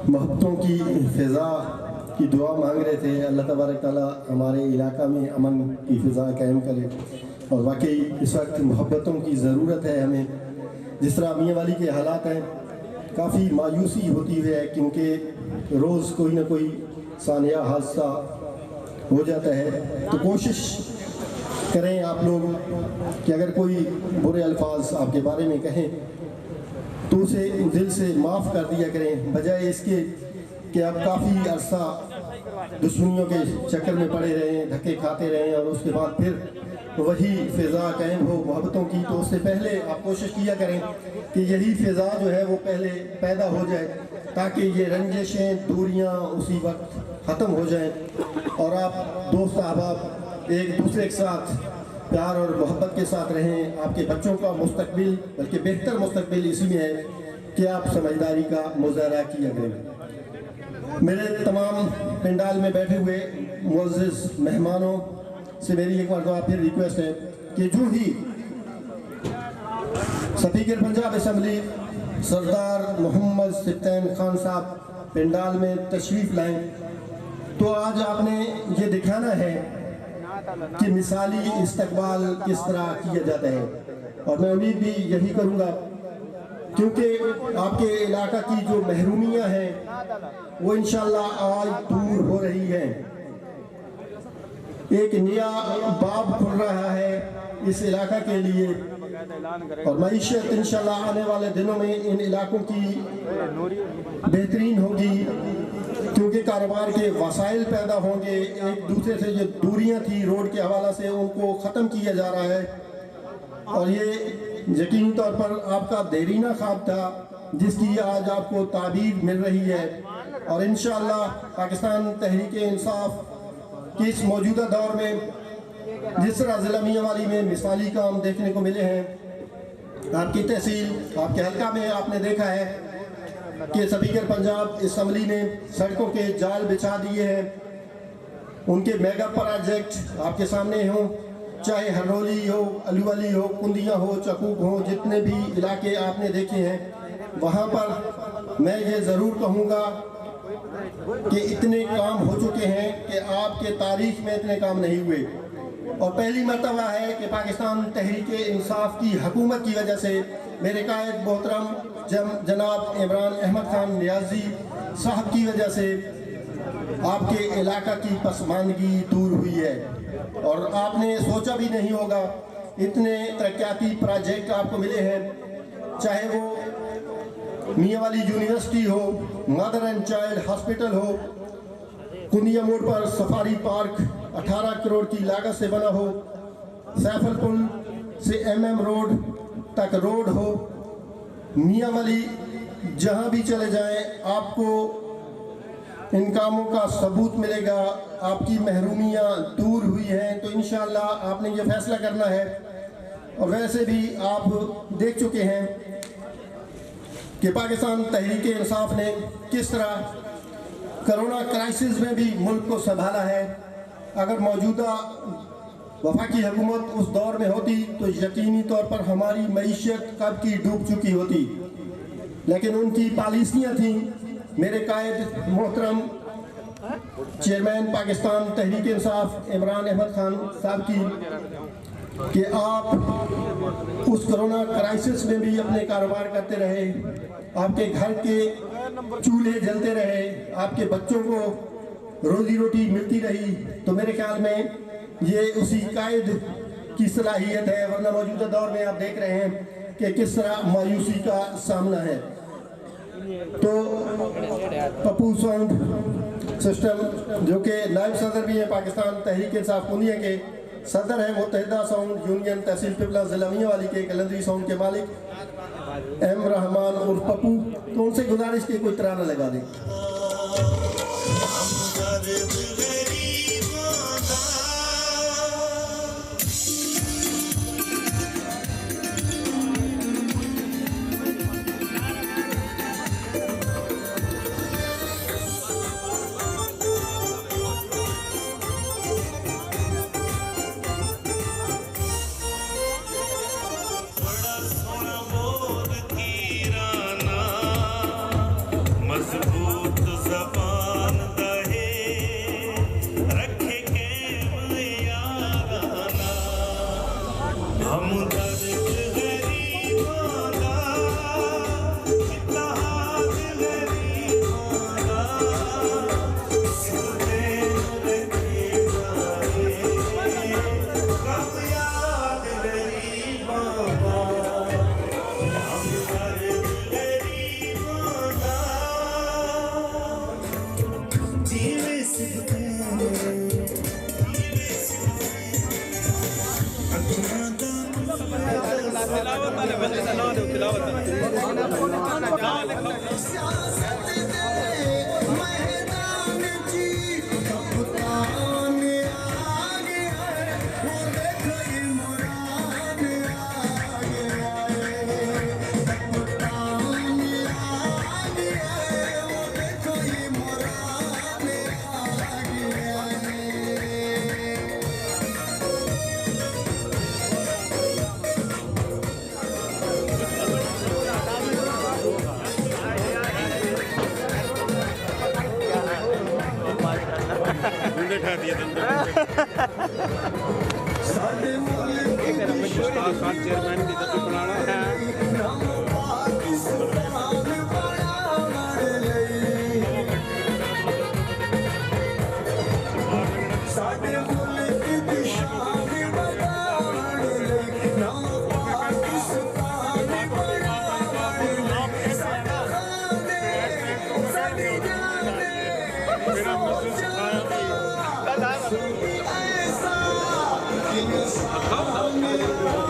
मोहब्बतों की फ़िज़ा की दुआ मांग रहे थे। अल्लाह तबारक ताला हमारे इलाका में अमन की फ़िज़ा कायम करे। और वाकई इस वक्त मोहब्बतों की ज़रूरत है हमें। जिस तरह मियांवाली के हालात हैं, काफ़ी मायूसी होती है क्योंकि रोज़ कोई ना कोई सानिया हादसा हो जाता है। तो कोशिश करें आप लोग कि अगर कोई बुरे अल्फाज आपके बारे में कहें तो उसे दिल से माफ़ कर दिया करें, बजाय इसके कि आप काफ़ी अरसा दुश्मनियों के चक्कर में पड़े रहें, धक्के खाते रहें और उसके बाद फिर वही फ़िज़ा कायम हो मोहब्बतों की। तो उससे पहले आप कोशिश किया करें कि यही फ़िज़ा जो है वो पहले पैदा हो जाए, ताकि ये रंजिशें दूरियां उसी वक्त ख़त्म हो जाएं और आप दोस्त अहबाब एक दूसरे के साथ प्यार और मोहब्बत के साथ रहें। आपके बच्चों का मुस्तकबिल, बल्कि बेहतर मुस्तकबिल इसी में है कि आप समझदारी का मुज़ाहरा किया करें। मेरे तमाम पंडाल में बैठे हुए मुअज़्ज़िज़ मेहमानों से मेरी एक बार फिर रिक्वेस्ट है कि जो ही स्पीकर पंजाब असम्बली सरदार मोहम्मद सिफ्तैन खान साहब पंडाल में तशरीफ़ लाएं, तो आज आपने ये दिखाना है कि मिसाली इस्तकबाल किस तरह किया जाता है। और मैं उम्मीद भी यही करूँगा क्योंकि आपके इलाका की जो महरूमियाँ हैं वो इंशाअल्लाह आज दूर हो रही हैं। एक नया बाब खुल रहा है इस इलाका के लिए और मईशत इंशाअल्लाह आने वाले दिनों में इन इलाकों की बेहतरीन होगी क्योंकि कारोबार के वसाइल पैदा होंगे। एक दूसरे से जो दूरियां थी रोड के हवाला से उनको ख़त्म किया जा रहा है और ये यकीनी तौर पर आपका देरीना ख्वाब था जिसकी आज आपको ताबीर मिल रही है। और इंशाअल्लाह पाकिस्तान तहरीक-ए-इंसाफ के इस मौजूदा दौर में जिस तरह ज़िला मियांवाली में मिसाली काम देखने को मिले हैं, आपकी तहसील आपके हल्का में आपने देखा है कि स्पीकर पंजाब असम्बली ने सड़कों के जाल बिछा दिए हैं। उनके मेगा प्रोजेक्ट आपके सामने हों, चाहे हरनोली हो, अलूवाली हो, कुंदिया हो, चकूक हो, जितने भी इलाके आपने देखे हैं वहाँ पर मैं ये ज़रूर कहूँगा कि इतने काम हो चुके हैं कि आपके तारीख में इतने काम नहीं हुए। और पहली मर्तबा है कि पाकिस्तान तहरीक-ए-इंसाफ की हुकूमत की वजह से मेरे कायद मोहतरम जनाब इमरान अहमद खान नियाजी साहब की वजह से आपके इलाका की पसमानदगी दूर हुई है। और आपने सोचा भी नहीं होगा इतने तरक्याती प्रोजेक्ट आपको मिले हैं, चाहे वो मियांवाली यूनिवर्सिटी हो, मदर एंड चाइल्ड हॉस्पिटल हो, कुंदिया मोड़ पर सफारी पार्क 18 करोड़ की लागत से बना हो, सैफलपुल से MM रोड तक रोड हो, मियांवाली जहाँ भी चले जाएं आपको इन कामों का सबूत मिलेगा। आपकी महरूमियाँ दूर हुई हैं तो इंशाअल्लाह आपने ये फैसला करना है। और वैसे भी आप देख चुके हैं कि पाकिस्तान तहरीक-ए-इंसाफ ने किस तरह कोरोना क्राइसिस में भी मुल्क को संभाला है। अगर मौजूदा वफाकी हुकूमत उस दौर में होती तो यकीनी तौर पर हमारी मईशत कब की डूब चुकी होती, लेकिन उनकी पॉलिसियाँ थीं मेरे कायद मोहतरम चेयरमैन पाकिस्तान तहरीक-ए-इंसाफ इमरान अहमद खान साहब की कि आप उस कोरोना क्राइसिस में भी अपने कारोबार करते रहे, आपके घर के चूल्हे जलते रहे, आपके बच्चों को रोजी रोटी मिलती रही। तो मेरे ख्याल में ये उसी कायद की सलाहियत है, वरना मौजूदा दौर में आप देख रहे हैं कि किस तरह मायूसी का सामना है। तो पप्पू साउंड सिस्टम जो कि नायब सदर भी हैं पाकिस्तान तहरीक-ए-इंसाफ कुंदिया के, सदर हैं मुत्तहिदा साउंड यूनियन तहसील पिपला ज़िला मियांवाली के, कलंदरी साउंड के मालिक M रहमान उर्फ पप्पू, तो उनसे गुजारिश की कोई तराना लगा दें। मजबूत दिखा दिया चेयरमैन की तभी बनाना है। Come on.